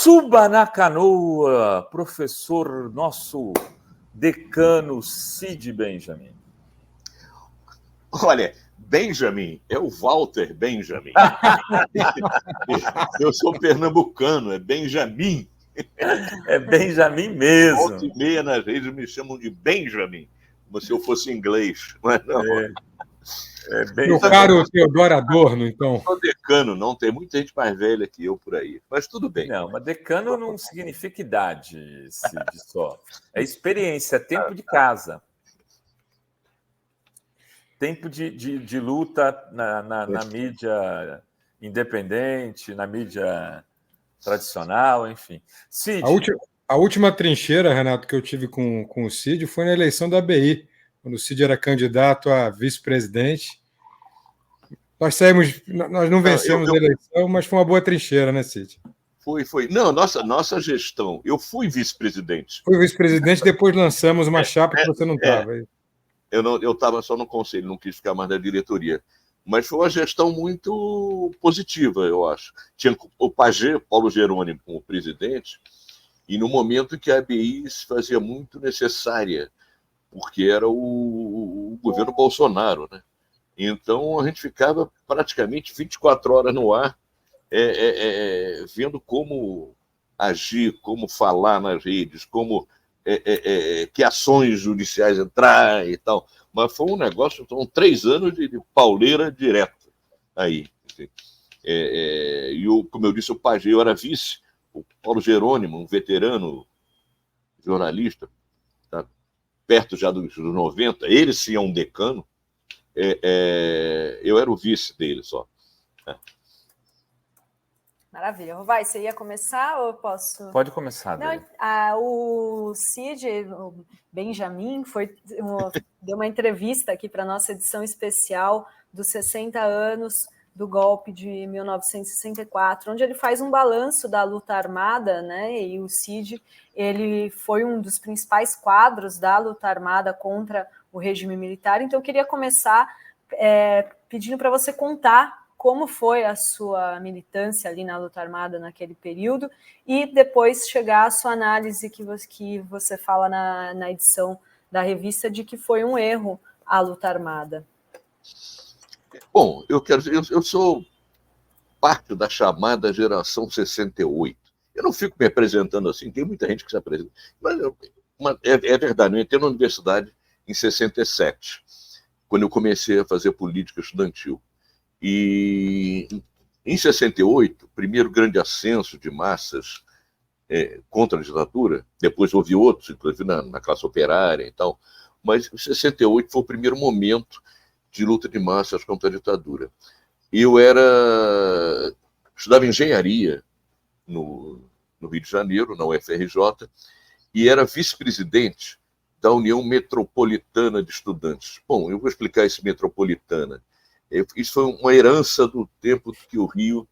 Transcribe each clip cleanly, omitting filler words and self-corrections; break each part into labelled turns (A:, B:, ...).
A: Suba na canoa, professor nosso decano Cid Benjamin.
B: Olha, Benjamin é o Walter Benjamin. Eu sou pernambucano, é Benjamin.
A: É Benjamin mesmo.
B: Volta e meia nas redes me chamam de Benjamin, como se eu fosse inglês. Mas não.
C: Meu caro Teodoro Adorno, então.
B: Eu sou decano, não tem muita gente mais velha que eu por aí. Mas tudo bem.
A: Não, mas decano não significa idade, Cid, só. É experiência, é tempo de casa. Tempo de luta na mídia independente, na mídia tradicional, enfim. Cid.
C: A última trincheira, Renato, que eu tive com o Cid foi na eleição da ABI, quando o Cid era candidato a vice-presidente. Nós não vencemos a eleição, mas foi uma boa trincheira, né, Cid?
B: Foi. Não, nossa gestão. Eu fui vice-presidente.
C: Fui vice-presidente, depois lançamos uma chapa que você não estava.
B: Eu estava só no conselho, não quis ficar mais na diretoria. Mas foi uma gestão muito positiva, eu acho. Tinha o Pajé, Paulo Jerônimo, como presidente, e no momento que a ABI se fazia muito necessária, porque era o governo Bolsonaro, né? Então a gente ficava praticamente 24 horas no ar, vendo como agir, como falar nas redes, como que ações judiciais entrar e tal. Mas foi um negócio, foram 3 anos de pauleira direta aí. Como eu disse, o Pajé, eu era vice, o Paulo Jerônimo, um veterano jornalista, tá perto já dos 90, ele sim é um decano, eu era o vice dele só.
D: Maravilha. Rovai, você ia começar ou eu posso?
A: Pode começar.
D: Não, o Cid, o Benjamin, deu uma entrevista aqui para a nossa edição especial dos 60 anos do golpe de 1964, onde ele faz um balanço da luta armada, né? E o Cid, ele foi um dos principais quadros da luta armada contra o regime militar. Então, eu queria começar pedindo para você contar como foi a sua militância ali na luta armada naquele período e depois chegar à sua análise que você fala na edição da revista de que foi um erro a luta armada.
B: Bom, eu sou parte da chamada geração 68. Eu não fico me apresentando assim, tem muita gente que se apresenta. Mas é verdade, eu entrei na universidade em 67, quando eu comecei a fazer política estudantil. E em 68, primeiro grande ascenso de massas contra a ditadura, depois houve outros, inclusive na classe operária e tal, mas em 68 foi o primeiro momento de luta de massas contra a ditadura. Eu estudava engenharia no Rio de Janeiro, na UFRJ, e era vice-presidente da União Metropolitana de Estudantes. Bom, eu vou explicar esse metropolitana. Isso foi uma herança do tempo que o Rio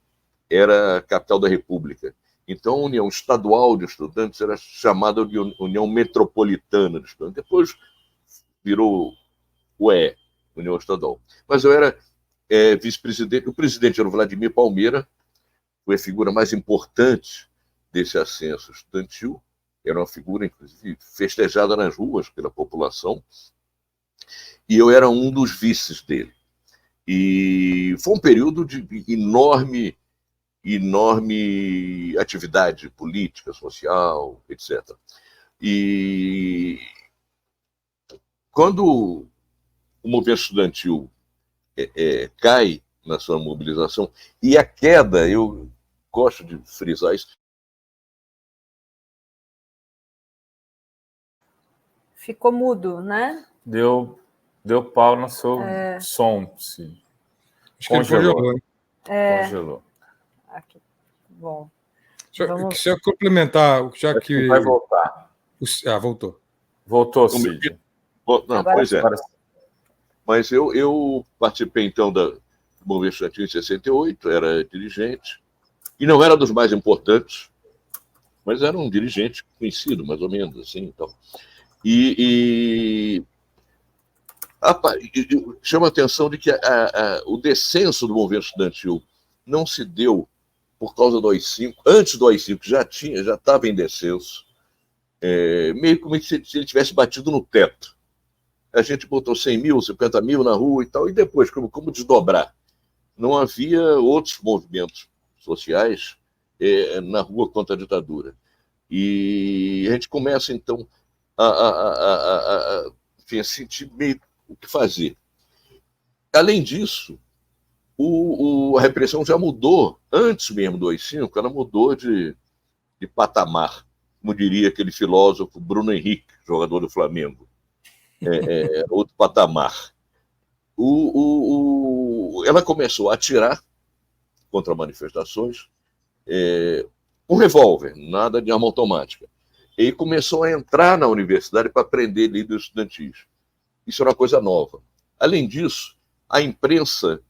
B: era a capital da República. Então, a União Estadual de Estudantes era chamada de União Metropolitana de Estudantes. Depois virou UE, União Estadual. Mas eu era vice-presidente. O presidente era o Vladimir Palmeira, foi a figura mais importante desse ascenso estudantil. Era uma figura, inclusive, festejada nas ruas pela população. E eu era um dos vices dele. E foi um período de enorme atividade política, social, etc. E quando o movimento estudantil cai na sua mobilização, e a queda, eu gosto de frisar isso.
D: Ficou mudo, né?
A: Deu pau no seu som, sim.
C: Acho que congelou.
A: Congelou.
D: Aqui. Bom.
C: Se eu complementar, já que
A: vai voltar.
C: Voltou.
A: Voltou, Cid.
B: Não, pois é. Mas eu participei, então, do movimento estudantil em 68, era dirigente, e não era dos mais importantes, mas era um dirigente conhecido, mais ou menos, assim, então. Chama a atenção de que o descenso do movimento estudantil não se deu por causa do AI-5, antes do AI-5 já estava em descenso, meio como se ele tivesse batido no teto. A gente botou 100 mil, 50 mil na rua e tal, e depois, como desdobrar? Não havia outros movimentos sociais na rua contra a ditadura. E a gente começa, então, a sentir meio o que fazer. Além disso, a repressão já mudou, antes mesmo do AI-5, ela mudou de patamar, como diria aquele filósofo Bruno Henrique, jogador do Flamengo. Outro patamar. Ela começou a atirar contra manifestações com revólver, nada de arma automática. E começou a entrar na universidade para prender líderes estudantis. Isso era uma coisa nova. Além disso, a imprensa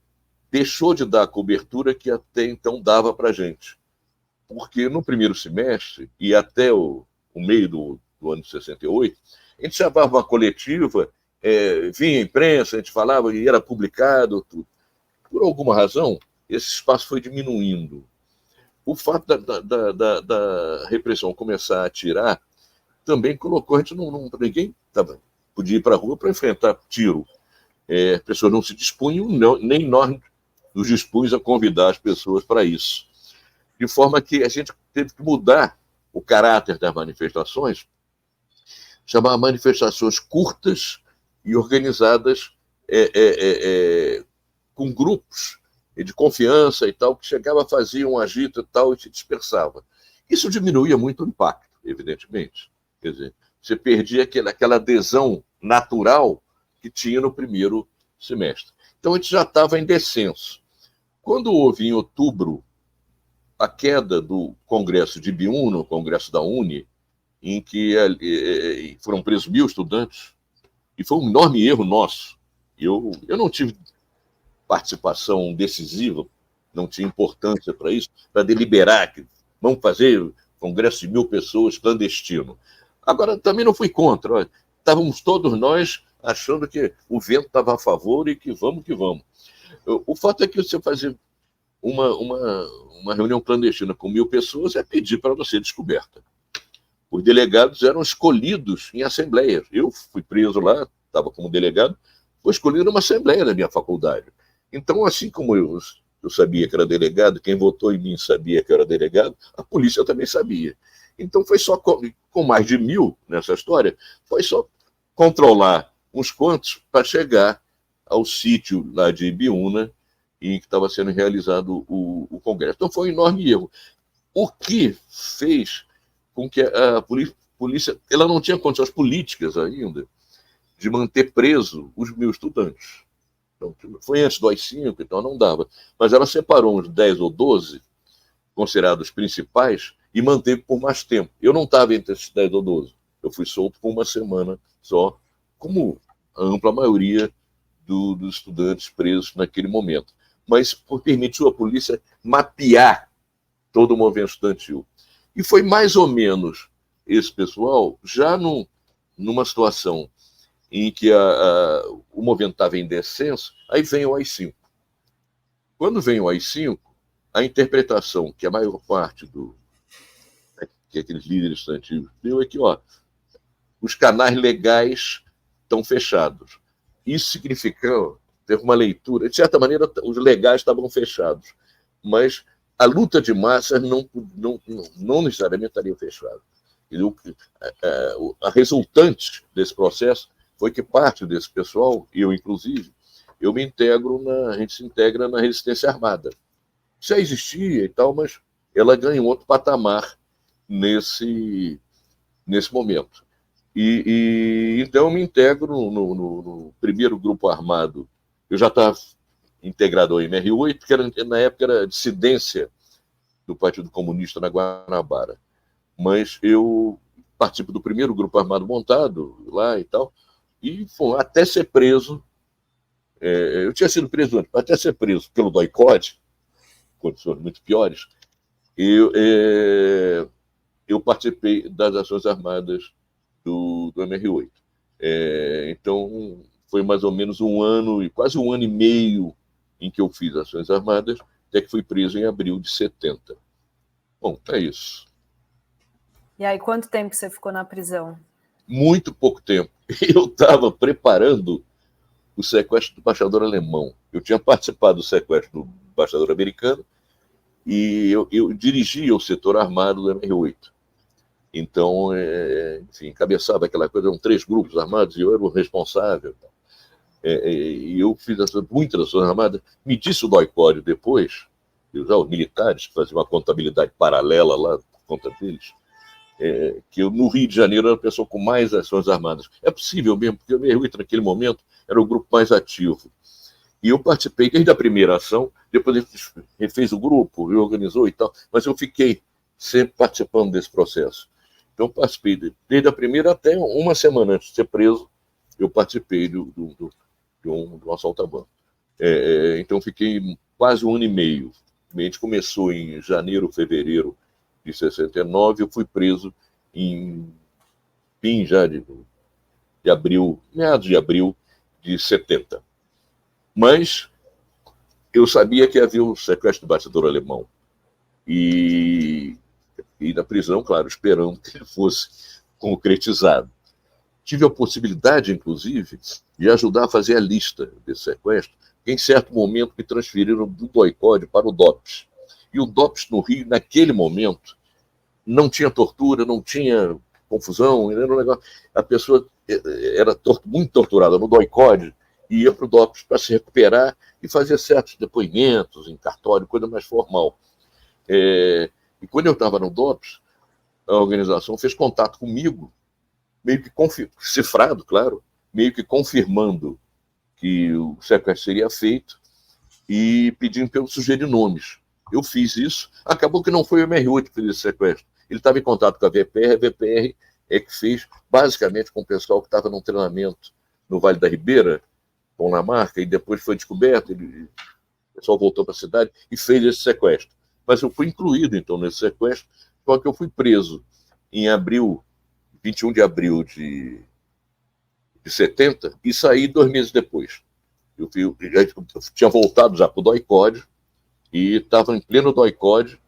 B: deixou de dar a cobertura que até então dava para a gente. Porque no primeiro semestre, e até o meio do ano de 68, a gente chamava uma coletiva, vinha a imprensa, a gente falava e era publicado. Tudo. Por alguma razão, esse espaço foi diminuindo. O fato da repressão começar a atirar também colocou a gente ninguém podia ir para a rua para enfrentar tiro. As pessoas não se dispunham, nem nós nos dispus a convidar as pessoas para isso. De forma que a gente teve que mudar o caráter das manifestações, chamar manifestações curtas e organizadas com grupos de confiança e tal, que chegava a fazer um agito e tal e se dispersava. Isso diminuía muito o impacto, evidentemente. Quer dizer, você perdia aquela adesão natural que tinha no primeiro semestre. Então, a gente já estava em descenso. Quando houve, em outubro, a queda do Congresso de Ibiúna, o Congresso da Uni, em que foram presos 1.000 estudantes, e foi um enorme erro nosso. Eu não tive participação decisiva, não tinha importância para isso, para deliberar que vamos fazer congresso de 1.000 pessoas clandestino. Agora, também não fui contra. Olha, estávamos todos nós achando que o vento estava a favor e que vamos que vamos. O fato é que você fazer uma reunião clandestina com 1.000 pessoas é pedir para não ser descoberta. Os delegados eram escolhidos em assembleias. Eu fui preso lá, estava como delegado, fui escolhido numa assembleia da minha faculdade. Então, assim como eu sabia que era delegado, quem votou em mim sabia que eu era delegado, a polícia também sabia. Então, foi só com mais de 1.000 nessa história, foi só controlar uns quantos para chegar ao sítio lá de Ibiúna, em que estava sendo realizado o Congresso. Então, foi um enorme erro. O que fez com que a polícia ela não tinha condições políticas ainda de manter preso os 1.000 estudantes. Então, foi antes do AI-5, então não dava. Mas ela separou uns 10 ou 12 considerados principais e manteve por mais tempo. Eu não estava entre esses 10 ou 12. Eu fui solto por uma semana só, como a ampla maioria dos estudantes presos naquele momento. Mas permitiu à polícia mapear todo o movimento estudantil. E foi mais ou menos esse pessoal, já numa situação em que o movimento estava em descenso, aí vem o AI-5. Quando vem o AI-5, a interpretação que a maior parte que aqueles líderes estudantis deu é que os canais legais estão fechados. Isso significou, teve uma leitura, de certa maneira, os legais estavam fechados, mas a luta de massas não necessariamente estaria fechada. A resultante desse processo foi que parte desse pessoal, eu inclusive, a gente se integra na resistência armada. Já existia e tal, mas ela ganha um outro patamar nesse momento. Então eu me integro no primeiro grupo armado. Eu já estava integrado ao MR8, que na época era dissidência do Partido Comunista na Guanabara. Mas eu participo do primeiro grupo armado montado lá e tal, e até ser preso, eu tinha sido preso antes, até ser preso pelo DOI-CODE, condições muito piores, eu participei das ações armadas do MR8. Então, foi mais ou menos quase um ano e meio em que eu fiz ações armadas, até que fui preso em abril de 70. Bom, é isso.
D: E aí, quanto tempo você ficou na prisão?
B: Muito pouco tempo. Eu estava preparando o sequestro do embaixador alemão. Eu tinha participado do sequestro do embaixador americano e eu dirigia o setor armado do MR8. Então, enfim, encabeçava aquela coisa, eram 3 grupos armados e eu era o responsável. E eu fiz muitas ações armadas. Me disse o DOI-CODE depois, os militares que faziam uma contabilidade paralela lá por conta deles, que eu, no Rio de Janeiro, era a pessoa com mais ações armadas. É possível mesmo, porque o MR8 naquele momento era o grupo mais ativo. E eu participei desde a primeira ação, depois ele refez o grupo, reorganizou e tal, mas eu fiquei sempre participando desse processo. Então, participei desde a primeira até uma semana antes de ser preso, eu participei de um assalto a banco. Então, fiquei quase 1 ano e meio. A gente começou em janeiro, fevereiro de 69, eu fui preso em fim já de abril, meados de abril de 70. Mas eu sabia que havia um sequestro do embaixador alemão. E na prisão, claro, esperando que ele fosse concretizado. Tive a possibilidade, inclusive, de ajudar a fazer a lista desse sequestro, que em certo momento me transferiram do DOI-CODE para o DOPS. E o DOPS no Rio, naquele momento, não tinha tortura, não tinha confusão, era um negócio. A pessoa era muito torturada no DOI-CODE e ia para o DOPS para se recuperar e fazer certos depoimentos em cartório, coisa mais formal. E quando eu estava no DOPS, a organização fez contato comigo, meio que cifrado, claro, meio que confirmando que o sequestro seria feito e pedindo para eu sugerir nomes. Eu fiz isso, acabou que não foi o MR8 que fez esse sequestro. Ele estava em contato com a VPR é que fez, basicamente, com o pessoal que estava num treinamento no Vale da Ribeira, com Lamarca, e depois foi descoberto, o pessoal voltou para a cidade e fez esse sequestro. Mas eu fui incluído, então, nesse sequestro, só que eu fui preso em abril, 21 de abril de 70, e saí 2 meses depois. Eu tinha voltado já para o DOI-CODE e estava em pleno DOI-CODE,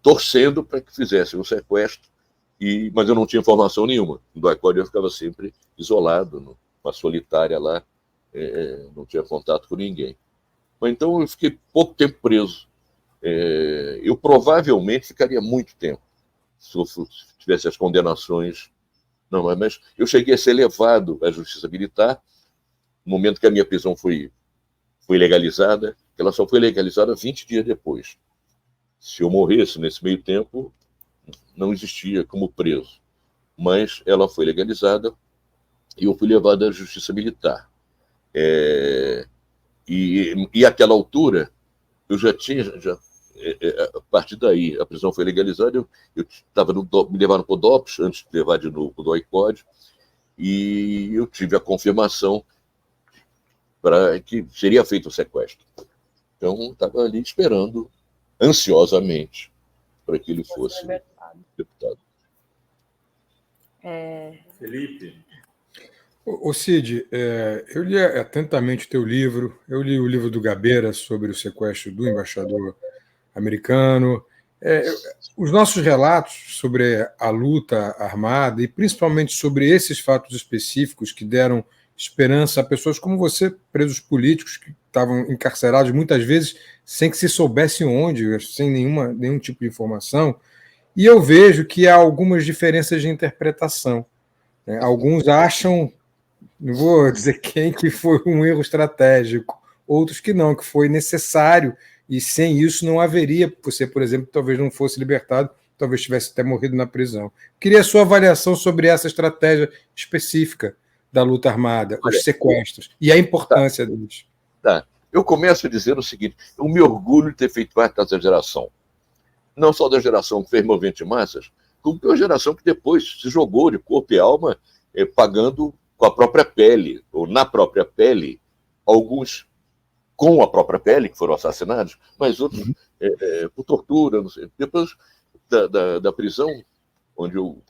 B: torcendo para que fizessem o sequestro, mas eu não tinha informação nenhuma. No DOI-CODE eu ficava sempre isolado, numa solitária lá, não tinha contato com ninguém. Mas então eu fiquei pouco tempo preso. Eu provavelmente ficaria muito tempo se eu tivesse as condenações. Não, mas eu cheguei a ser levado à Justiça Militar no momento que a minha prisão foi legalizada, que ela só foi legalizada 20 dias depois. Se eu morresse nesse meio tempo, não existia como preso. Mas ela foi legalizada e eu fui levado à Justiça Militar. E àquela altura, eu já tinha... a partir daí, a prisão foi legalizada, eu me levaram para o DOPS, antes de levar de novo para o DOI-CODE, e eu tive a confirmação para que seria feito o sequestro. Então, estava ali esperando ansiosamente para que ele fosse deputado.
A: Felipe?
C: Ô Cid, eu li atentamente o teu livro, eu li o livro do Gabeira sobre o sequestro do embaixador americano. Os nossos relatos sobre a luta armada e principalmente sobre esses fatos específicos que deram esperança a pessoas como você, presos políticos que estavam encarcerados muitas vezes sem que se soubesse onde, sem nenhum tipo de informação, e eu vejo que há algumas diferenças de interpretação. Né? Alguns acham, não vou dizer quem, que foi um erro estratégico, outros que não, que foi necessário, e sem isso não haveria, você, por exemplo, talvez não fosse libertado, talvez tivesse até morrido na prisão. Queria a sua avaliação sobre essa estratégia específica da luta armada, os sequestros, e a importância deles.
B: Tá. Eu começo dizendo o seguinte, eu me orgulho de ter feito parte dessa geração. Não só da geração que fez movimento de massas, como da geração que depois se jogou de corpo e alma, pagando com a própria pele, ou na própria pele, alguns com a própria pele, que foram assassinados, mas outros por tortura, não sei. Depois da prisão, onde eu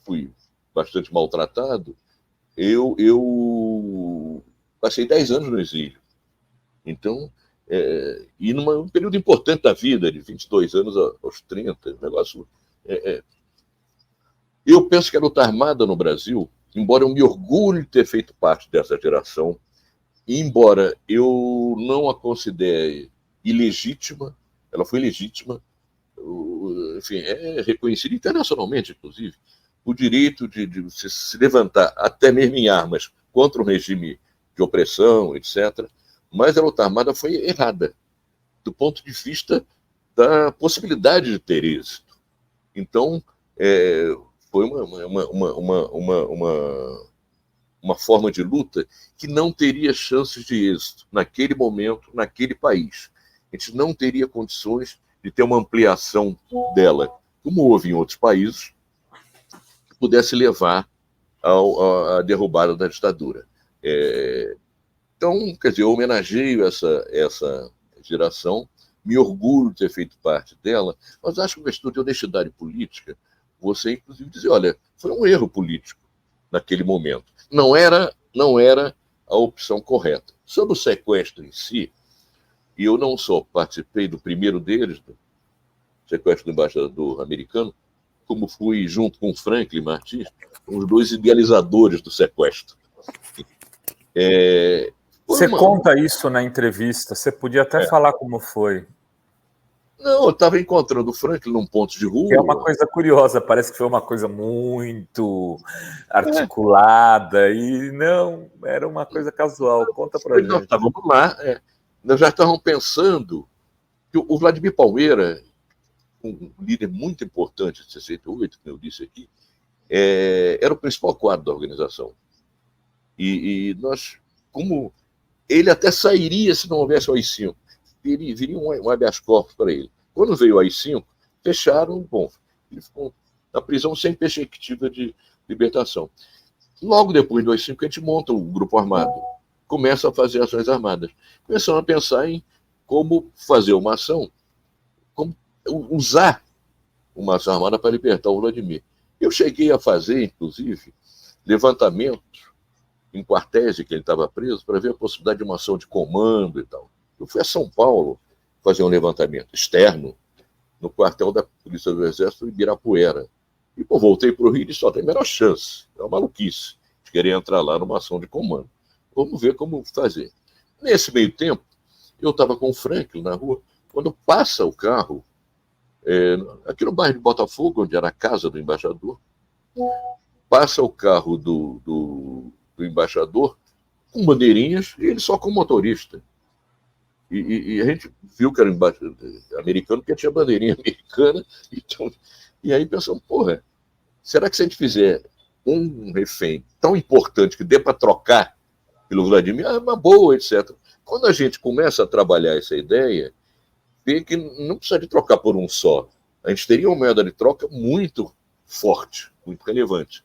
B: fui bastante maltratado, eu passei 10 anos no exílio. Então, E num período importante da vida, de 22 anos aos 30, um negócio... Eu penso que a luta armada no Brasil, embora eu me orgulhe de ter feito parte dessa geração, embora eu não a considere ilegítima, ela foi legítima, enfim, é reconhecida internacionalmente, inclusive, o direito de se levantar, até mesmo em armas, contra um regime de opressão, etc. Mas a luta armada foi errada, do ponto de vista da possibilidade de ter êxito. Então, foi uma forma de luta que não teria chances de êxito naquele momento, naquele país. A gente não teria condições de ter uma ampliação dela, como houve em outros países, que pudesse levar à derrubada da ditadura. Então, quer dizer, eu homenageio essa geração, me orgulho de ter feito parte dela, mas acho que uma questão de honestidade política, você, inclusive, dizer, olha, foi um erro político naquele momento. Não era a opção correta. Sobre o sequestro em si, e eu não só participei do primeiro deles, do sequestro do embaixador americano, como fui, junto com Franklin Martins, os dois idealizadores do sequestro.
A: Você conta isso na entrevista, você podia até falar como foi.
B: Não, eu estava encontrando o Franklin num ponto de rua.
A: É uma coisa curiosa, parece que foi uma coisa muito articulada e não, era uma coisa casual. Conta pra gente.
B: Nós estávamos lá, nós já estávamos pensando que o Vladimir Palmeira, um líder muito importante de 68, como eu disse aqui, era o principal quadro da organização. E nós, como ele até sairia se não houvesse o AI-5, viria um habeas corpus para ele. Quando veio o AI-5, fecharam, bom, ele ficou na prisão sem perspectiva de libertação. Logo depois do AI-5, a gente monta o grupo armado, começa a fazer ações armadas. Começamos a pensar em como fazer uma ação, como usar uma ação armada para libertar o Vladimir. Eu cheguei a fazer, inclusive, levantamentos em quartéis em que ele estava preso para ver a possibilidade de uma ação de comando e tal. Eu fui a São Paulo fazer um levantamento externo no quartel da Polícia do Exército em Ibirapuera. E voltei para o Rio e disse, tem a menor chance, é uma maluquice de querer entrar lá numa ação de comando. Vamos ver como fazer. Nesse meio tempo, eu estava com o Franklin na rua, quando passa o carro, aqui no bairro de Botafogo, onde era a casa do embaixador, passa o carro do embaixador com bandeirinhas e ele só com motorista. E a gente viu que era americano porque tinha bandeirinha americana. Então, e aí pensamos, porra, será que se a gente fizer um refém tão importante que dê para trocar pelo Vladimir, é uma boa, etc. Quando a gente começa a trabalhar essa ideia, vê que não precisa de trocar por um só. A gente teria uma moeda de troca muito forte, muito relevante.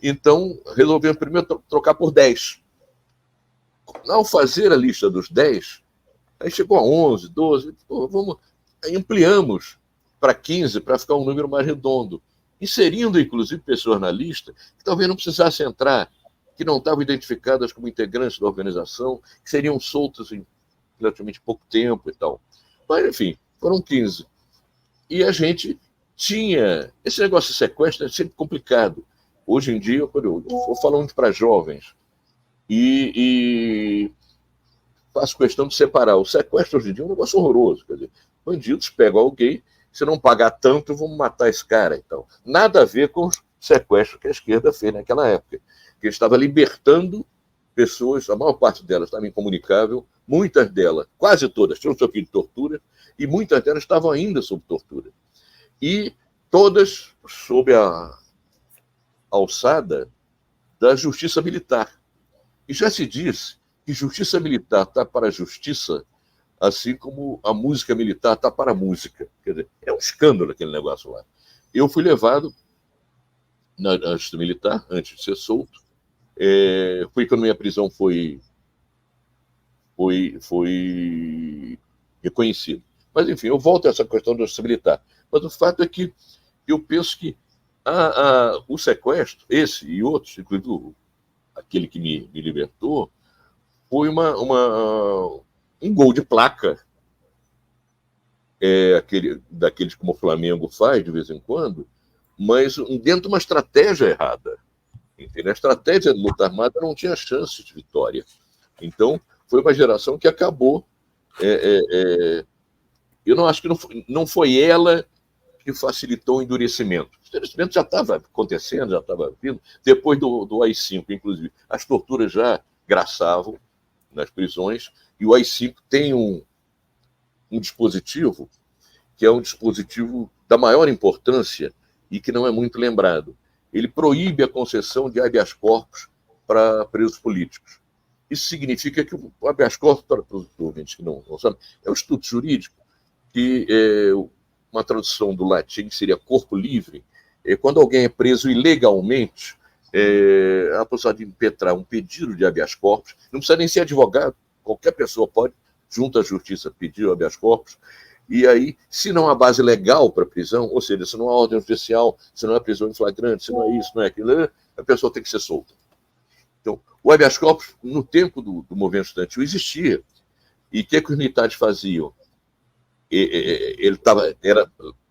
B: Então, resolvemos primeiro trocar por 10. Ao fazer a lista dos 10, aí chegou a 11, 12, aí ampliamos para 15, para ficar um número mais redondo, inserindo, inclusive, pessoas na lista que talvez não precisassem entrar, que não estavam identificadas como integrantes da organização, que seriam soltas em relativamente pouco tempo e tal. Mas, enfim, foram 15. E a gente tinha... Esse negócio de sequestro é sempre complicado. Hoje em dia, quando eu estou falando para jovens, e faço questão de separar. O sequestro hoje em dia é um negócio horroroso. Quer dizer, bandidos pegam alguém, se não pagar tanto, vamos matar esse cara. Então, nada a ver com o sequestro que a esquerda fez naquela época. Que estava libertando pessoas, a maior parte delas estava incomunicável, muitas delas, quase todas, tinham sofrido tortura, e muitas delas estavam ainda sob tortura. E todas sob a alçada da justiça militar. E já se diz que justiça militar está para a justiça, assim como a música militar está para a música. Quer dizer, é um escândalo aquele negócio lá. Eu fui levado na justiça militar, antes de ser solto. Foi quando minha prisão foi reconhecida. Mas, enfim, eu volto a essa questão da justiça militar. Mas o fato é que eu penso que o sequestro, esse e outros, incluindo aquele que me libertou, foi um gol de placa, daqueles como o Flamengo faz de vez em quando, mas dentro de uma estratégia errada. Entendeu? A estratégia de luta armada não tinha chance de vitória. Então, foi uma geração que acabou. Eu não acho que não foi ela que facilitou o endurecimento. O endurecimento já estava acontecendo, já estava vindo. Depois do AI-5, inclusive, as torturas já graçavam nas prisões, e o AI-5 tem um dispositivo que é um dispositivo da maior importância e que não é muito lembrado. Ele proíbe a concessão de habeas corpus para presos políticos. Isso significa que o habeas corpus, para os ouvintes que não sabem, é um estudo jurídico que uma tradução do latim seria corpo livre. Quando alguém é preso ilegalmente, a possibilidade de impetrar um pedido de habeas corpus, não precisa nem ser advogado, qualquer pessoa pode, junto à justiça, pedir o habeas corpus, e aí, se não há base legal para prisão, ou seja, se não há ordem judicial, se não há prisão em flagrante, se não é isso, não é aquilo, a pessoa tem que ser solta. Então, o habeas corpus, no tempo do movimento estudantil, existia. E o que os militares faziam?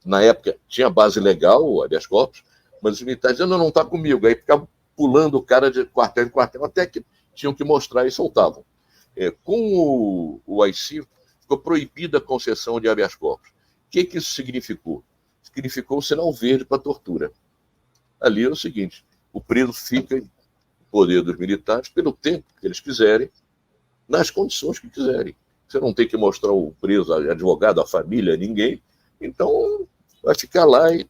B: Na época, tinha base legal, o habeas corpus, mas os militares diziam, não está comigo. Aí ficavam pulando o cara de quartel em quartel, até que tinham que mostrar e soltavam. Com o AI-5, ficou proibida a concessão de habeas corpus. O que isso significou? Significou o sinal verde para a tortura. Ali é o seguinte, o preso fica em poder dos militares pelo tempo que eles quiserem, nas condições que quiserem. Você não tem que mostrar o preso, advogado, a família, ninguém, então vai ficar lá e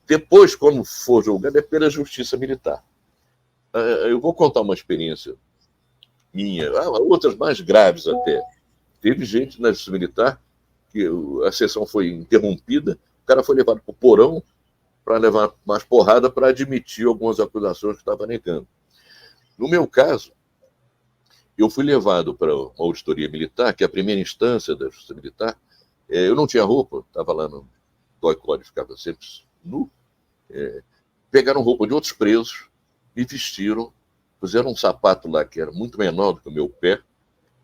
B: depois, quando for julgado, é pela justiça militar. Eu vou contar uma experiência minha, outras mais graves até. Teve gente na justiça militar que a sessão foi interrompida, o cara foi levado para o porão para levar mais porrada para admitir algumas acusações que estava negando. No meu caso, eu fui levado para uma auditoria militar, que é a primeira instância da justiça militar. Eu não tinha roupa, estava lá no DOI-CODE, ficava sempre nu. Pegaram roupa de outros presos, me vestiram, puseram um sapato lá que era muito menor do que o meu pé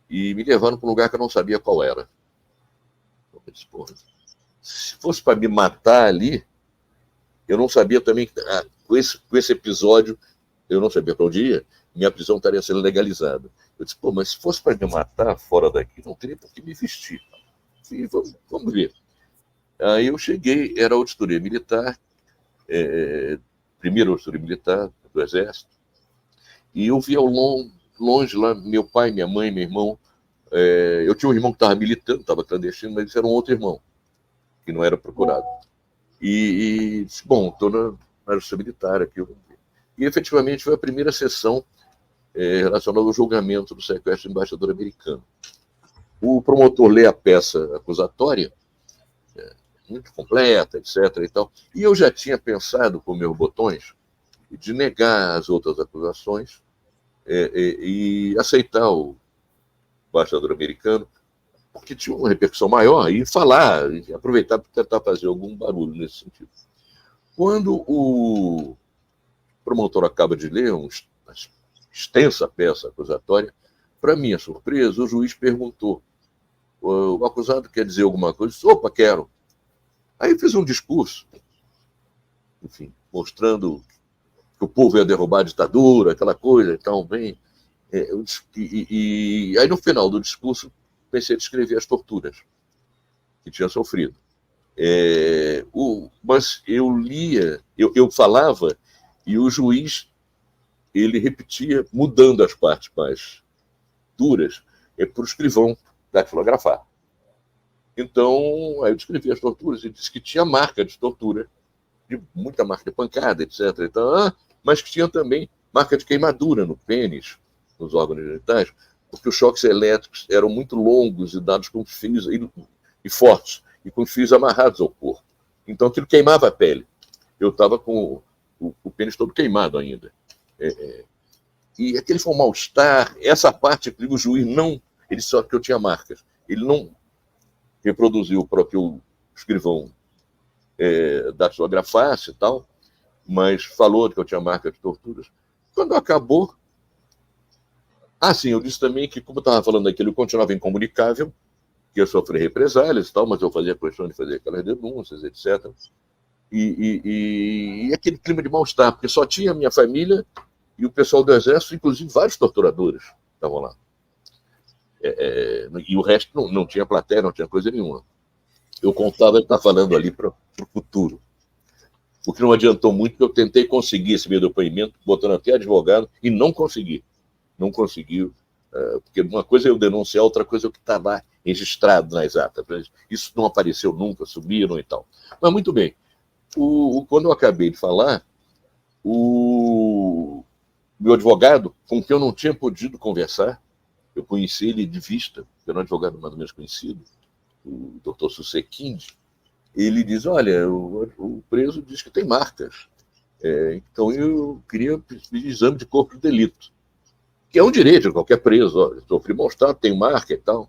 B: e me levaram para um lugar que eu não sabia qual era. Eu disse, porra, se fosse para me matar ali, eu não sabia também que com esse episódio, eu não sabia para onde ia, minha prisão estaria sendo legalizada. Eu disse, mas se fosse para me matar fora daqui, não teria por que me vestir. E vamos ver. Aí eu cheguei, era a auditoria militar, primeira auditoria militar do Exército, e eu vi ao longe lá, meu pai, minha mãe, meu irmão. Eu tinha um irmão que estava militando, estava clandestino, mas era um outro irmão, que não era procurado. E disse, estou na justiça militar aqui. E efetivamente foi a primeira sessão relacionada ao julgamento do sequestro do embaixador americano. O promotor lê a peça acusatória, muito completa, etc. E tal, e eu já tinha pensado com meus botões de negar as outras acusações e aceitar o embaixador americano, porque tinha uma repercussão maior, e falar, e aproveitar para tentar fazer algum barulho nesse sentido. Quando o promotor acaba de ler uma extensa peça acusatória, para minha surpresa, o juiz perguntou, o acusado quer dizer alguma coisa? Eu disse, opa, quero. Aí eu fiz um discurso, enfim, mostrando que o povo ia derrubar a ditadura, aquela coisa e tal, bem. E aí no final do discurso pensei em descrever as torturas que tinha sofrido. Mas eu lia, eu falava, e o juiz ele repetia, mudando as partes mais duras, para o escrivão datilografar. Então, aí eu descrevi as torturas e disse que tinha marca de tortura, muita marca de pancada, etc. Então, mas que tinha também marca de queimadura no pênis, nos órgãos genitais, porque os choques elétricos eram muito longos e dados com fios e fortes, e com fios amarrados ao corpo. Então, aquilo queimava a pele. Eu estava com o pênis todo queimado ainda. E aquele foi um mal-estar. Essa parte, o juiz não... Ele só que eu tinha marcas. Ele não reproduziu para que o escrivão datilografasse e tal, mas falou que eu tinha marca de torturas. Quando acabou, Sim, eu disse também que, como eu estava falando daquilo, eu continuava incomunicável, que eu sofri represálias e tal, mas eu fazia questão de fazer aquelas denúncias, etc. E aquele clima de mal-estar, porque só tinha a minha família e o pessoal do Exército, inclusive vários torturadores estavam lá. E o resto não tinha plateia, não tinha coisa nenhuma. Eu contava ele estar falando ali para o futuro. O que não adiantou muito, porque eu tentei conseguir esse meu depoimento, botando até advogado, e não consegui. Não conseguiu, porque uma coisa é eu denunciar, outra coisa é o que está lá registrado nas atas. Isso não apareceu nunca, sumiram e tal. Mas muito bem. Quando eu acabei de falar, o meu advogado, com quem eu não tinha podido conversar, eu conheci ele de vista, era um advogado mais ou menos conhecido, o Dr. Susequinde, ele diz, olha, o preso diz que tem marcas, então eu queria pedir exame de corpo de delito, que é um direito de qualquer preso, olha, sofri mal-estar, tem marca e tal.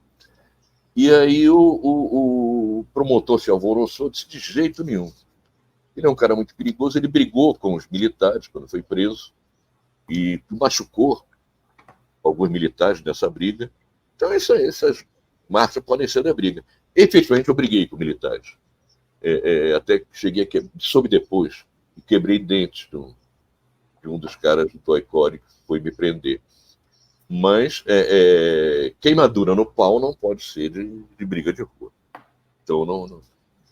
B: E aí o promotor se alvoroçou, disse, de jeito nenhum. Ele é um cara muito perigoso, ele brigou com os militares quando foi preso e machucou alguns militares nessa briga. Então essas marcas podem ser da briga. Efetivamente eu briguei com militares. Até que cheguei soube depois, e quebrei dentes de um dos caras do Toy-Core que foi me prender. Mas queimadura no pau não pode ser de briga de rua. Então não.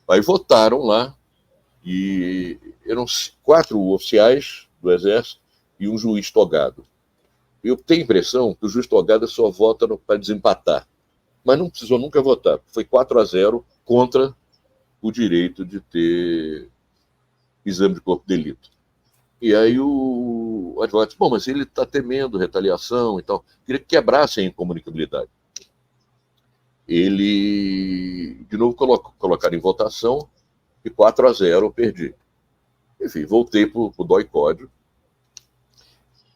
B: Aí votaram lá, e eram 4 oficiais do Exército e um juiz togado. Eu tenho a impressão que o juiz togado só vota para desempatar, mas não precisou nunca votar. Foi 4-0 contra o direito de ter exame de corpo de delito. E aí o advogado disse, bom, mas ele está temendo retaliação e tal. Queria que quebrassem a incomunicabilidade. Ele, de novo, colocaram em votação, e 4-0 eu perdi. Enfim, voltei para o DOI-CODE.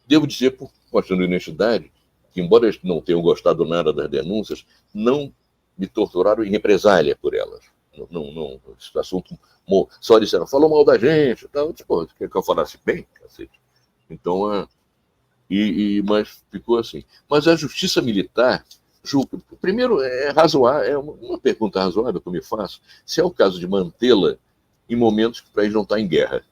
B: Devo dizer, por questão de honestidade, que embora eles não tenham gostado nada das denúncias, não me torturaram em represália por elas. Não, esse assunto só disseram, falou mal da gente, tal. Pô, quer que eu falasse bem, cacete? Então, mas ficou assim. Mas a justiça militar, julgo, primeiro, é uma pergunta razoável que eu me faço, se é o caso de mantê-la em momentos que o país não está em guerra.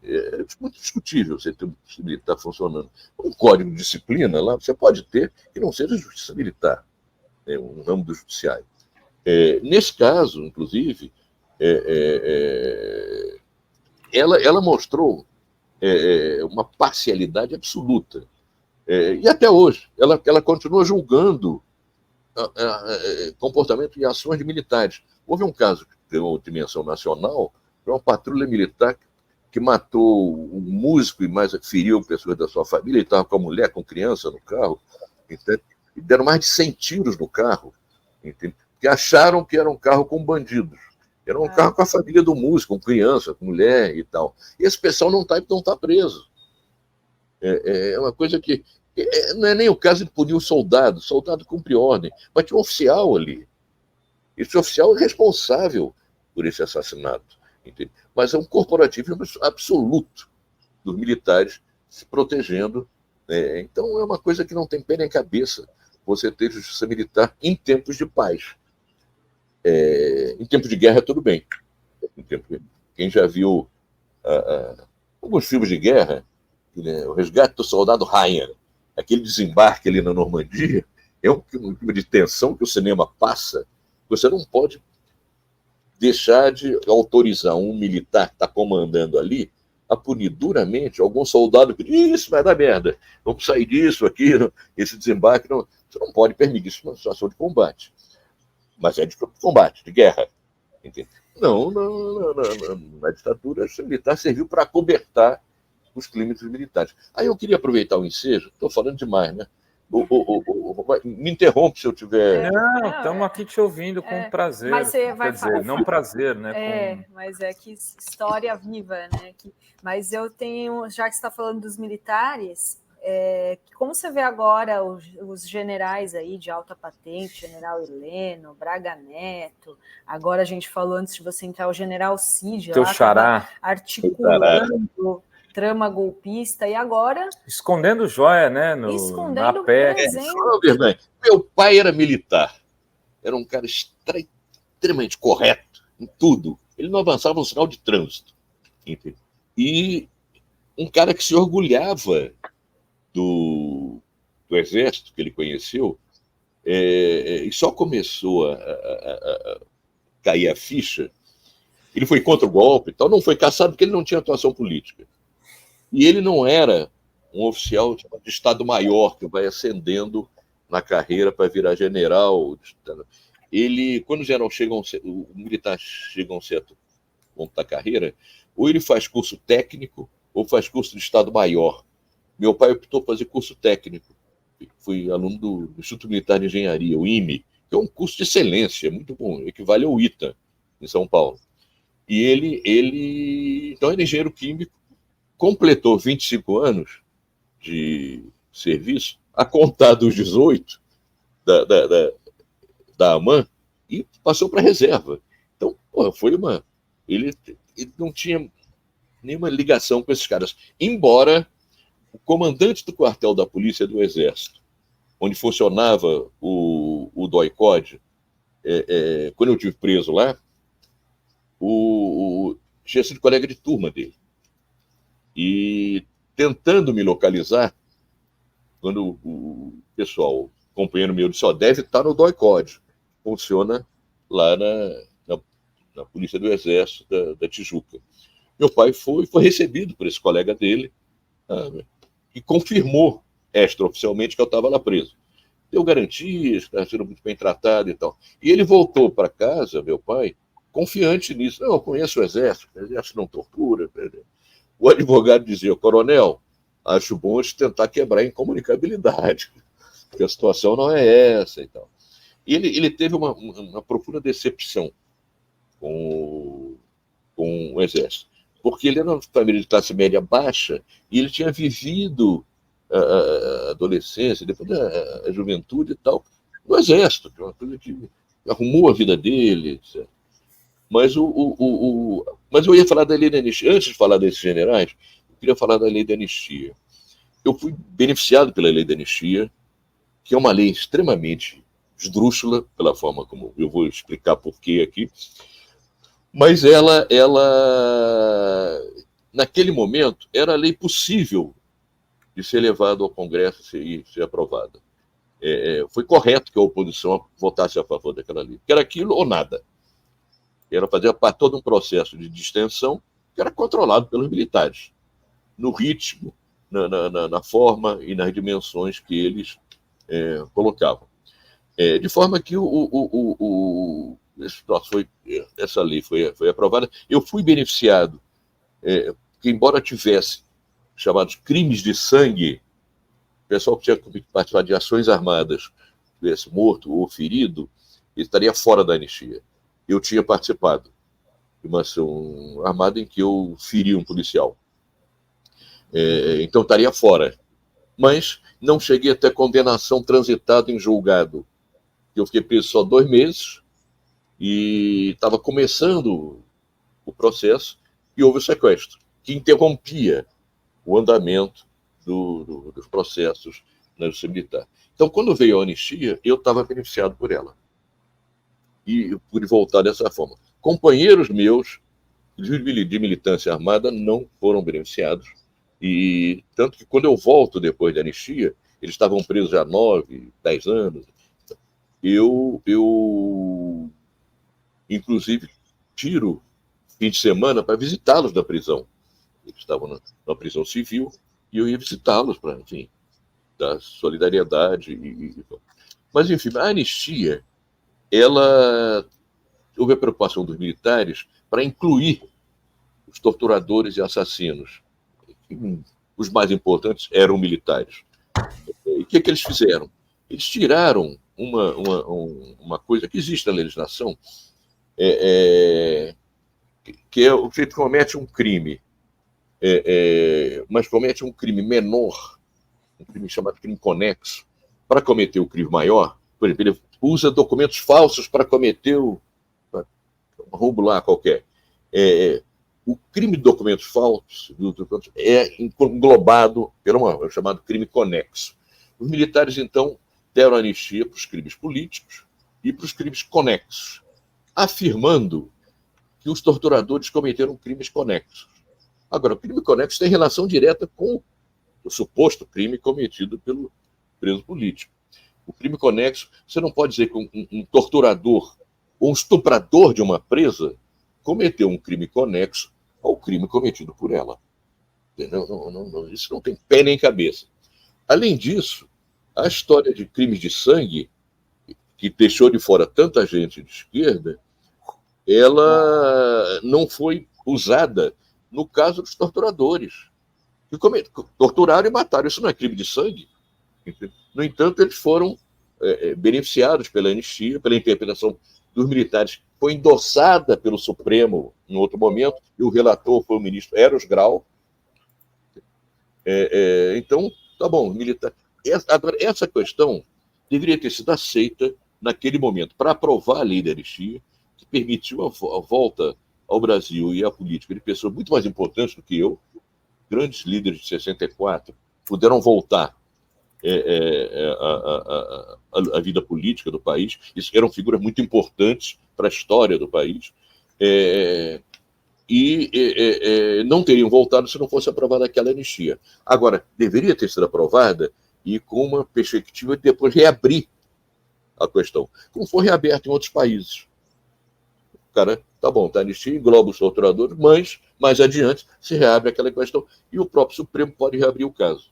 B: É muito discutível você ter um justiça militar funcionando. Um código de disciplina lá, você pode ter que não seja justiça militar, um ramo do judiciário. Nesse caso, inclusive, ela mostrou uma parcialidade absoluta. E até hoje, ela continua julgando comportamento e ações de militares. Houve um caso que deu uma dimensão nacional, uma patrulha militar que matou um músico e mais feriu pessoas da sua família, ele estava com a mulher, com criança no carro, entende? E deram mais de 100 tiros no carro, entende? Que acharam que era um carro com bandidos. Era um carro com a família do músico, com criança, com mulher e tal. E esse pessoal não está preso. É uma coisa que não é nem o caso de punir o soldado cumpre ordem, mas tinha um oficial ali. Esse oficial é responsável por esse assassinato. Entende? Mas é um corporativismo absoluto dos militares se protegendo. Então é uma coisa que não tem pé nem cabeça você ter justiça militar em tempos de paz. Em tempos de guerra, tudo bem. Quem já viu alguns filmes de guerra, o Resgate do Soldado Ryan, aquele desembarque ali na Normandia, é um clima de tensão que o cinema passa. Você não pode deixar de autorizar um militar que está comandando ali a punir duramente algum soldado que diz, isso vai dar merda, vamos sair disso aqui, esse desembarque. Você não pode permitir isso numa situação de combate. Mas é de combate, de guerra. Entende? Não, na ditadura, o militar serviu para acobertar os climas militares. Aí eu queria aproveitar o ensejo, estou falando demais, né? Me interrompe se eu tiver...
A: Não, estamos aqui te ouvindo com prazer.
D: Mas você vai
A: dizer, não prazer, né?
D: Mas é que história viva, né? Mas eu tenho, já que você está falando dos militares, como você vê agora os generais aí de alta patente, General Heleno, Braga Neto, agora a gente falou antes de você entrar o General Cid,
A: Teu xará.
D: articulando trama golpista, e agora...
A: Escondendo joia, né?
D: Escondendo
A: na pé.
D: presente.
B: Meu pai era militar. Era um cara extremamente correto em tudo. Ele não avançava no sinal de trânsito. Enfim. E um cara que se orgulhava do exército que ele conheceu, e só começou a cair a ficha. Ele foi contra o golpe e tal, não foi caçado porque ele não tinha atuação política. E ele não era um oficial de Estado-Maior que vai ascendendo na carreira para virar general. Ele, quando o militar chega a um certo ponto da carreira, ou ele faz curso técnico ou faz curso de Estado-Maior. Meu pai optou por fazer curso técnico. Fui aluno do Instituto Militar de Engenharia, o IME, que é um curso de excelência, muito bom, equivale ao ITA, em São Paulo. E ele então, era engenheiro químico, completou 25 anos de serviço, a contar dos 18 da AMAN, e passou para a reserva. Então, ele não tinha nenhuma ligação com esses caras. Embora o comandante do quartel da Polícia do Exército, onde funcionava o DOI-CODE, quando eu estive preso lá, tinha sido colega de turma dele. E tentando me localizar, quando o pessoal, companheiro meu, disse, deve estar no DOI-CODE, funciona lá na Polícia do Exército da Tijuca. Meu pai foi recebido por esse colega dele, e confirmou extraoficialmente que eu estava lá preso. Deu garantias, estava sendo muito bem tratado e tal. E ele voltou para casa, meu pai, confiante nisso. Não, eu conheço o Exército não tortura. O advogado dizia, coronel, acho bom a gente tentar quebrar a incomunicabilidade, porque a situação não é essa e tal. E ele teve uma profunda decepção com o Exército, porque ele era uma família de classe média baixa e ele tinha vivido a adolescência, depois a juventude e tal, no Exército, que é uma coisa que arrumou a vida dele, etc. Mas eu ia falar da lei da anistia. Antes de falar desses generais, eu queria falar da lei da anistia. Eu fui beneficiado pela lei da anistia, que é uma lei extremamente esdrúxula, pela forma como eu vou explicar por quê aqui, mas ela naquele momento, era a lei possível de ser levada ao Congresso e ser aprovada. Foi correto que a oposição votasse a favor daquela lei, que era aquilo ou nada. Era fazer parte de todo um processo de distensão que era controlado pelos militares, no ritmo, na forma e nas dimensões que eles colocavam. De forma que essa lei foi aprovada. Eu fui beneficiado, que embora tivesse chamados crimes de sangue, o pessoal que tinha participado de ações armadas, tivesse morto ou ferido, ele estaria fora da anistia. Eu tinha participado de uma ação armada em que eu feri um policial. Então estaria fora. Mas não cheguei até condenação transitada em julgado. Eu fiquei preso só 2 meses e estava começando o processo e houve o sequestro, que interrompia o andamento dos processos na Justiça Militar. Então, quando veio a anistia, eu estava beneficiado por ela. E pude voltar dessa forma. Companheiros meus de militância armada não foram beneficiados. E tanto que quando eu volto depois da anistia, eles estavam presos há 9, 10 anos. Eu inclusive, tiro fim de semana para visitá-los da prisão. Eles estavam na prisão civil e eu ia visitá-los para, enfim, dar solidariedade. Mas, enfim, a anistia, houve a preocupação dos militares para incluir os torturadores e assassinos. Os mais importantes eram militares. E o que eles fizeram? Eles tiraram uma coisa que existe na legislação, que é o sujeito que comete um crime, mas comete um crime menor, um crime chamado crime conexo, para cometer o crime maior. Por exemplo, ele usa documentos falsos para cometer um roubo lá qualquer. o crime de documentos falsos é englobado pelo chamado crime conexo. Os militares, então, deram anistia para os crimes políticos e para os crimes conexos, afirmando que os torturadores cometeram crimes conexos. Agora, o crime conexo tem relação direta com o suposto crime cometido pelo preso político. O crime conexo, você não pode dizer que um torturador ou um estuprador de uma presa cometeu um crime conexo ao crime cometido por ela. Isso não tem pé nem cabeça. Além disso, a história de crimes de sangue, que deixou de fora tanta gente de esquerda, ela não foi usada no caso dos torturadores, que torturaram e mataram. Isso não é crime de sangue. No entanto, eles foram beneficiados pela anistia, pela interpretação dos militares, foi endossada pelo Supremo em outro momento, e o relator foi o ministro Eros Grau. Então, tá bom, militar. Agora, essa questão deveria ter sido aceita naquele momento, para aprovar a lei da anistia, que permitiu a volta ao Brasil e à política de pessoas muito mais importantes do que eu, grandes líderes de 64, puderam voltar a vida política do país. Isso eram figuras muito importantes para a história do país, e não teriam voltado se não fosse aprovada aquela anistia. Agora, deveria ter sido aprovada e com uma perspectiva de depois reabrir a questão, como foi reaberto em outros países. O cara, tá bom, tá anistia, engloba os torturadores, mas mais adiante se reabre aquela questão e o próprio Supremo pode reabrir o caso.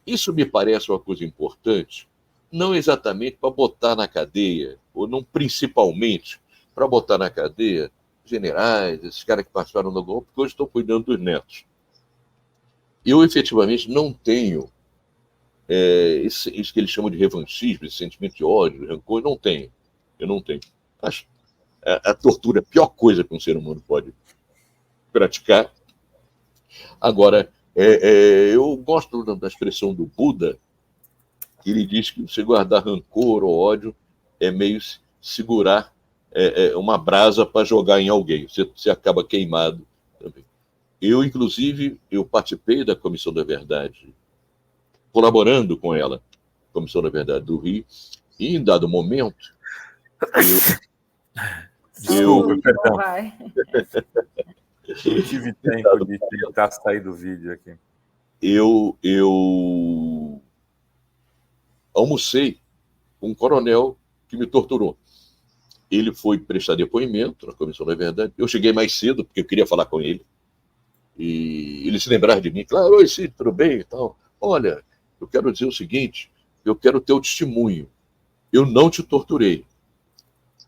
B: Isso me parece uma coisa importante, não exatamente para botar na cadeia, ou não principalmente para botar na cadeia generais, esses caras que participaram do golpe, porque hoje estou cuidando dos netos. Eu, efetivamente, não tenho isso que eles chamam de revanchismo, esse sentimento de ódio, de rancor, eu não tenho. Acho a tortura é a pior coisa que um ser humano pode praticar. Agora, eu gosto da expressão do Buda, que ele diz que você guardar rancor ou ódio é meio segurar uma brasa para jogar em alguém. Você acaba queimado também. Eu, inclusive, participei da Comissão da Verdade, colaborando com ela, Comissão da Verdade do Rio, e em dado momento,
A: perdão. Eu tive tempo de tentar sair do vídeo aqui.
B: Eu almocei com um coronel que me torturou. Ele foi prestar depoimento na Comissão da Verdade. Eu cheguei mais cedo, porque eu queria falar com ele. E ele se lembrava de mim. Claro, oi, Cid, tudo bem e tal. Olha, eu quero dizer o seguinte, eu quero ter o testemunho. Eu não te torturei.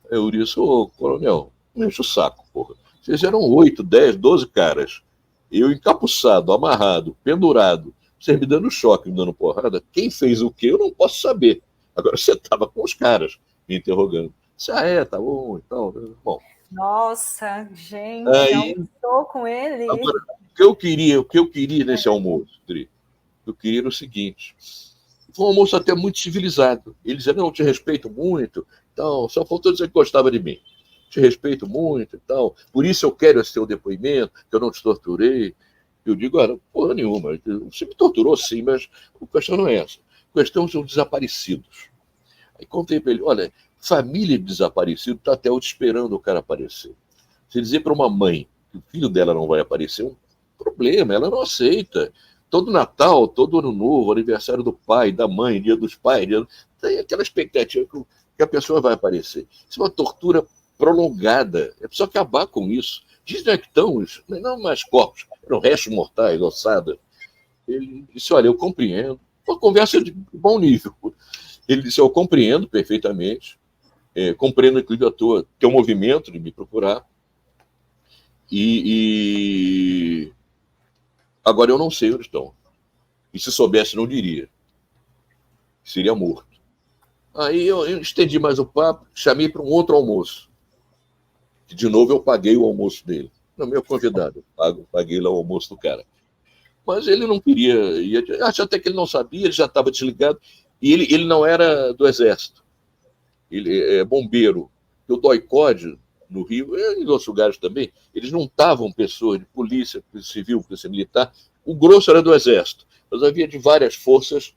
B: Eu disse, coronel, não enche o saco, porra. Vocês eram 8, 10, 12 caras. Eu encapuçado, amarrado, pendurado, vocês me dando choque, me dando porrada. Quem fez o quê, eu não posso saber. Agora, você estava com os caras me interrogando. Tá bom, então, bom.
D: Nossa, gente,
B: aí,
D: almoçou com ele.
B: Agora, o que eu queria nesse almoço, Tri, eu queria o seguinte, foi um almoço até muito civilizado. Eles disseram, não, te respeito muito, então, só faltou dizer que gostava de mim. Te respeito muito e tal, por isso eu quero esse teu depoimento, que eu não te torturei. Eu digo, porra nenhuma, você me torturou sim, mas a questão não é essa. A questão são desaparecidos. Aí contei para ele, olha, família de desaparecido está até hoje esperando o cara aparecer. Se dizer para uma mãe que o filho dela não vai aparecer, é um problema, ela não aceita. Todo Natal, todo Ano Novo, aniversário do pai, da mãe, dia dos pais, tem aquela expectativa que a pessoa vai aparecer. Isso é uma tortura prolongada. É preciso acabar com isso. Dizem que estão, não mais corpos, eram restos mortais, ossada. Ele disse, olha, eu compreendo. Uma conversa de bom nível. Ele disse, eu compreendo perfeitamente, compreendo inclusive a teu movimento de me procurar, e agora eu não sei onde estão. E se soubesse, não diria. Seria morto. Aí eu estendi mais o papo, chamei para um outro almoço. De novo eu paguei o almoço dele. Não, meu convidado, paguei lá o almoço do cara. Mas ele não queria, acho até que ele não sabia, ele já estava desligado, e ele não era do Exército. Ele é bombeiro. O DOI-CODE no Rio, e em outros lugares também, eles não estavam pessoas de polícia, polícia civil, polícia militar, o grosso era do Exército, mas havia de várias forças,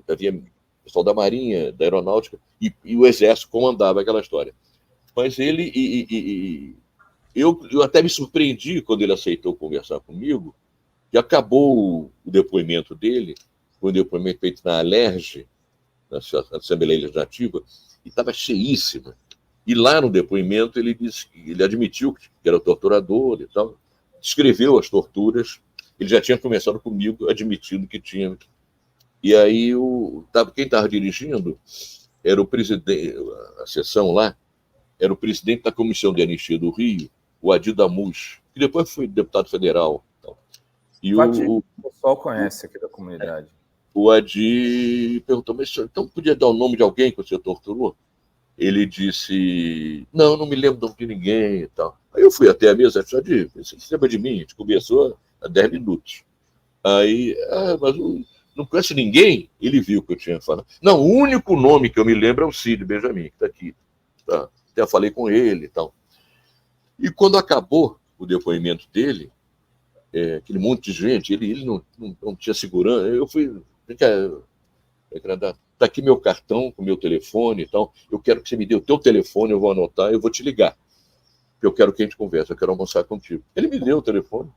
B: havia pessoal da Marinha, da Aeronáutica, e o Exército comandava aquela história. Mas ele... Eu até me surpreendi quando ele aceitou conversar comigo, que acabou o depoimento dele, foi um depoimento feito na Alerj, na Assembleia Legislativa, e estava cheíssima. E lá no depoimento ele admitiu que era torturador e tal, descreveu as torturas, ele já tinha começado comigo admitindo que tinha. E aí quem estava dirigindo era o presidente, a sessão lá, era o presidente da Comissão de Anistia do Rio, o Adi Damus, que depois foi deputado federal. E
A: o pessoal conhece aqui da comunidade.
B: O Adi perguntou, mas então podia dar o nome de alguém que você torturou? Ele disse, não me lembro de ninguém e tal. Aí eu fui até a mesa, Adi, você lembra de mim? A gente conversou há 10 minutos. Aí, mas não conhece ninguém? Ele viu que eu tinha falado. Não, o único nome que eu me lembro é o Cid Benjamin, que está aqui. Tá? Até falei com ele e tal. E quando acabou o depoimento dele, aquele monte de gente, ele não tinha segurança. Eu fui, está aqui meu cartão com meu telefone e tal. Eu quero que você me dê o teu telefone, eu vou anotar, eu vou te ligar. Eu quero que a gente converse, eu quero almoçar contigo. Ele me deu o telefone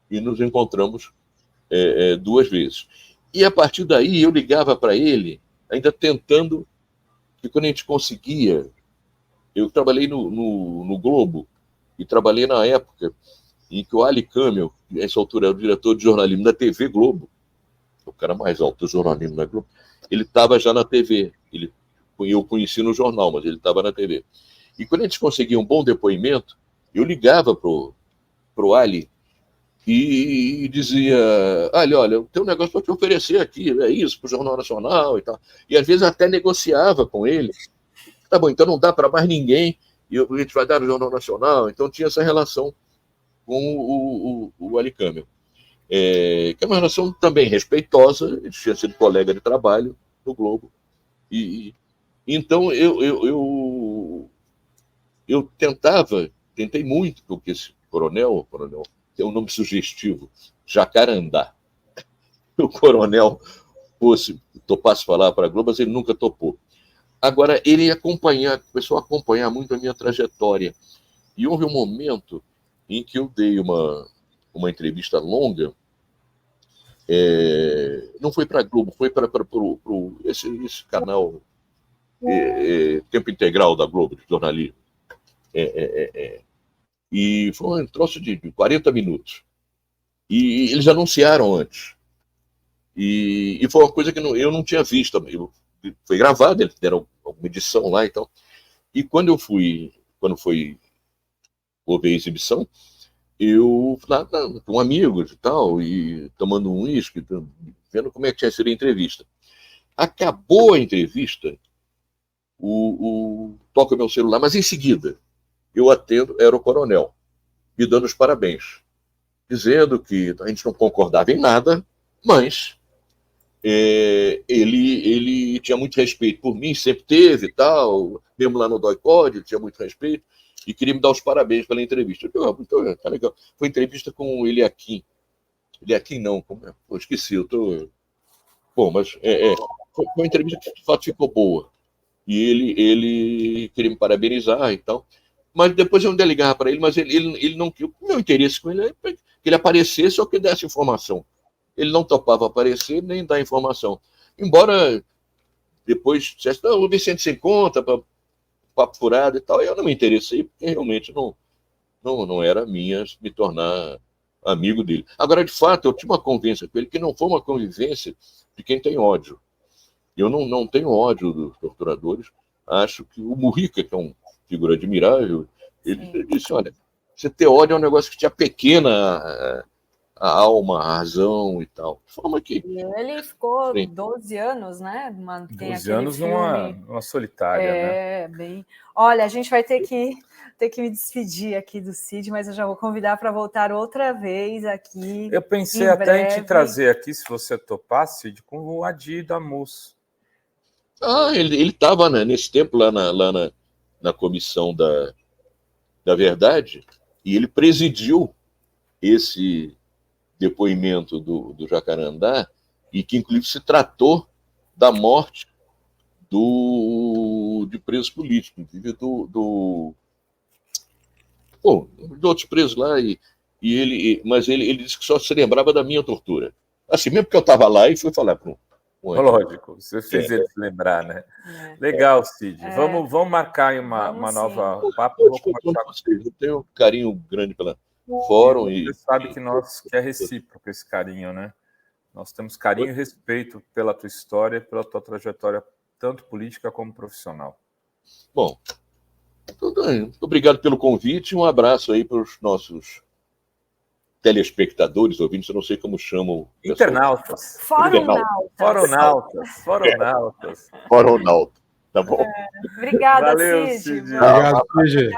B: e nos encontramos 2 vezes. E a partir daí eu ligava para ele, ainda tentando, que quando a gente conseguia, eu trabalhei no Globo, e trabalhei na época em que o Ali Camel, nessa altura era o diretor de jornalismo da TV Globo, o cara mais alto do jornalismo da Globo, ele estava já na TV. Eu o conheci no jornal, mas ele estava na TV. E quando a gente conseguia um bom depoimento, eu ligava pro Ali e dizia, olha, eu tenho um negócio para te oferecer aqui, é isso, para o Jornal Nacional e tal. E às vezes até negociava com ele. Tá bom, então não dá para mais ninguém, e a gente vai dar no Jornal Nacional. Então tinha essa relação com o Ali Camel, que é uma relação também respeitosa. Ele tinha sido colega de trabalho no Globo. Então eu tentei muito porque esse coronel tem um nome sugestivo, Jacarandá. O coronel topasse falar para a Globo, mas ele nunca topou. Agora, ele começou a acompanhar muito a minha trajetória. E houve um momento em que eu dei uma entrevista longa, não foi para a Globo, foi para esse canal Tempo Integral da Globo, de jornalismo. E foi um troço de 40 minutos. E eles anunciaram antes. E foi uma coisa que eu não tinha visto. Foi gravado, eles deram alguma edição lá e tal. E quando foi houve a exibição, eu lá com amigos e tal, e tomando um uísque, vendo como é que tinha sido a entrevista. Acabou a entrevista, toca o meu celular, mas em seguida eu atendo, era o coronel, me dando os parabéns, dizendo que a gente não concordava em nada, mas ele tinha muito respeito por mim, sempre teve e tal, mesmo lá no DOI-CODE, ele tinha muito respeito, e queria me dar os parabéns pela entrevista. Então, tá legal. Foi entrevista com o Eliakim. Eliakim não, esqueci, Bom, mas foi uma entrevista que de fato ficou boa. E ele queria me parabenizar e tal. Mas depois eu ainda ligava para ele, mas ele não queria. O meu interesse com ele é que ele aparecesse ou que desse informação. Ele não topava aparecer nem dar informação. Embora depois dissesse, não, o Vicente se encontra, papo furado e tal, eu não me interessei, porque realmente não era minha me tornar amigo dele. Agora, de fato, eu tinha uma convivência com ele que não foi uma convivência de quem tem ódio. Eu não tenho ódio dos torturadores. Acho que o Mujica, que é uma figura admirável, ele disse, olha, você ter ódio é um negócio que te apequena a alma, a razão e tal. De forma que...
D: Ele ficou 12 anos, né?
A: 12 anos numa solitária, né?
D: Bem. Olha, a gente vai ter que me despedir aqui do Cid, mas eu já vou convidar para voltar outra vez aqui.
A: Eu pensei até em te trazer aqui, se você topasse, Cid, com o Adi Damus.
B: Ele estava, né, nesse tempo lá na comissão da Verdade, e ele presidiu esse depoimento do Jacarandá, e que, inclusive, se tratou da morte de presos políticos, inclusive de outros presos lá, mas ele disse que só se lembrava da minha tortura. Assim, mesmo porque eu estava lá e fui falar para
A: lógico, você fez ele se lembrar, né? Legal, Cid. Vamos marcar uma nova papo. Vou conversar com vocês.
B: Eu tenho um carinho grande pela Fórum.
A: Você sabe que é recíproco esse carinho, né? Nós temos carinho e respeito pela tua história e pela tua trajetória, tanto política como profissional.
B: Bom, muito obrigado pelo convite. Um abraço aí para os nossos telespectadores, ouvintes, eu não sei como chamam.
A: Internautas. Foronautas. Tá bom?
D: Obrigada,
A: valeu,
D: Cid.
C: Obrigado, Cid.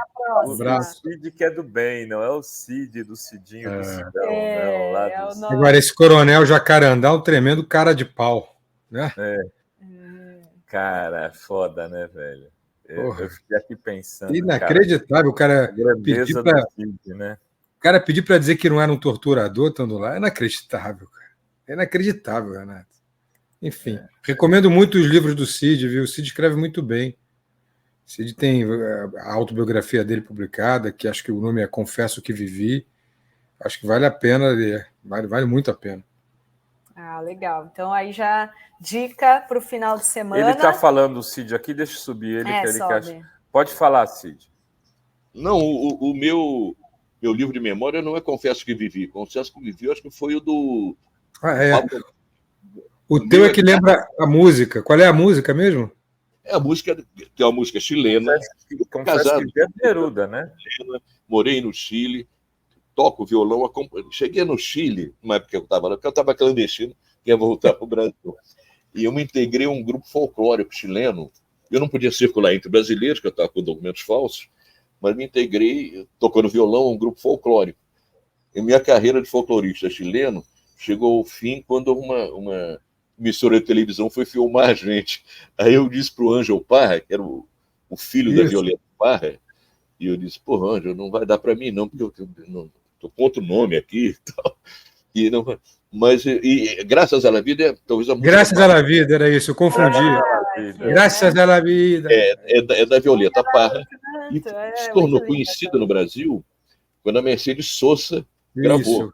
A: Um abraço. O Cid que é do bem, não é o Cid do Cidinho do Cidão. Não,
C: Agora, esse coronel Jacarandá é um tremendo cara de pau, né?
A: Cara, foda, né, velho? Eu fiquei aqui pensando.
C: Inacreditável, o cara
A: pedir para Cid, né?
C: O cara pedir para dizer que não era um torturador estando lá, é inacreditável, cara. É inacreditável, Renato. Enfim, recomendo muito os livros do Cid, viu? O Cid escreve muito bem. O Cid tem a autobiografia dele publicada, que acho que o nome é Confesso que Vivi. Acho que vale a pena ler, vale muito a pena.
D: Legal. Então aí já dica para o final de semana.
A: Ele está falando o Cid aqui, deixa eu subir ele, que ele quer... Pode falar, Cid.
B: Não, o meu livro de memória não é Confesso que Vivi. Confesso que Vivi, eu acho que foi o do...
C: O teu é que lembra a música. Qual é a música mesmo?
B: É a música, que é uma música chilena.
A: Confesso que é Neruda, né?
B: Morei no Chile, toco violão. Cheguei no Chile, numa época que eu estava lá, porque eu estava clandestino, ia voltar para o Brasil. E eu me integrei a um grupo folclórico chileno. Eu não podia circular entre brasileiros, porque eu estava com documentos falsos, mas me integrei, tocando violão, a um grupo folclórico. E minha carreira de folclorista chileno chegou ao fim quando uma emissora de televisão foi filmar a gente. Aí eu disse para o Ângelo Parra, que era o filho da Violeta Parra, e eu disse, Ângelo, não vai dar para mim não, porque eu estou com outro nome aqui e tal. E não, mas Graças à Vida, talvez a música...
C: Graças à Vida, era isso, eu confundi. Graças à Vida.
B: É da Violeta Parra, e se tornou conhecida no Brasil quando a Mercedes Sosa gravou.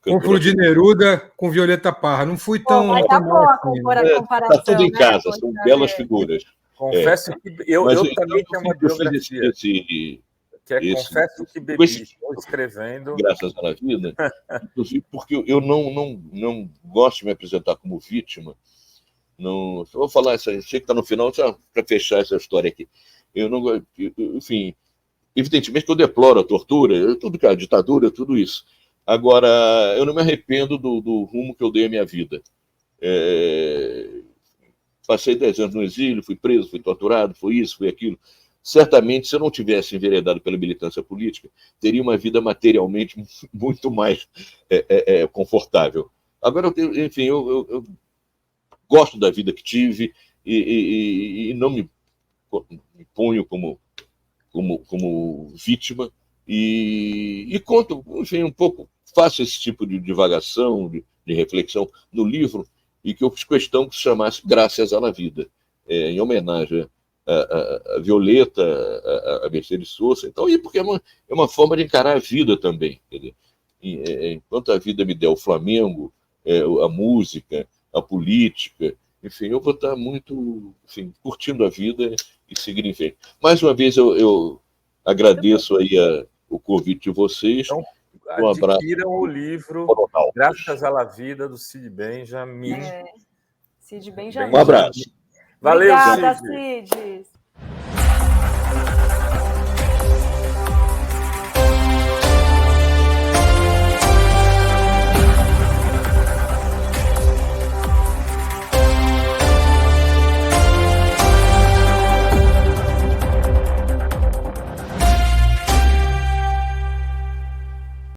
C: Confundi Neruda com Violeta Parra. Não fui tão...
D: Tá boa a comparação.
B: Está tudo em casa, são belas figuras.
A: Confesso que eu também tenho uma biografia. Confesso que bebi, estou escrevendo.
B: Graças à Vida, inclusive porque eu não gosto de me apresentar como vítima. Não, vou falar isso aí, sei que está no final, só para fechar essa história aqui. Enfim, evidentemente que eu deploro a tortura, tudo que a ditadura, tudo isso. Agora, eu não me arrependo do rumo que eu dei à minha vida. Passei 10 anos no exílio, fui preso, fui torturado, foi isso, foi aquilo. Certamente, se eu não tivesse enveredado pela militância política, teria uma vida materialmente muito mais confortável. Agora, eu gosto da vida que tive e não me ponho como vítima e conto, enfim, um pouco, faço esse tipo de divagação, de reflexão no livro, e que eu fiz questão que se chamasse Graças à Vida, em homenagem a Violeta, a Mercedes Sosa, então, e porque é uma forma de encarar a vida também. Quer dizer, enquanto a vida me der o Flamengo, a música, a política, enfim, eu vou estar muito, enfim, curtindo a vida e seguindo em frente. Mais uma vez, eu agradeço aí o convite de vocês.
A: Então,
B: um abraço.
A: Adquiram o livro Graças à Vida, do Cid Benjamin.
D: Cid Benjamin.
B: Um abraço.
A: Valeu,
D: Obrigada,
A: Cid.
D: Cid.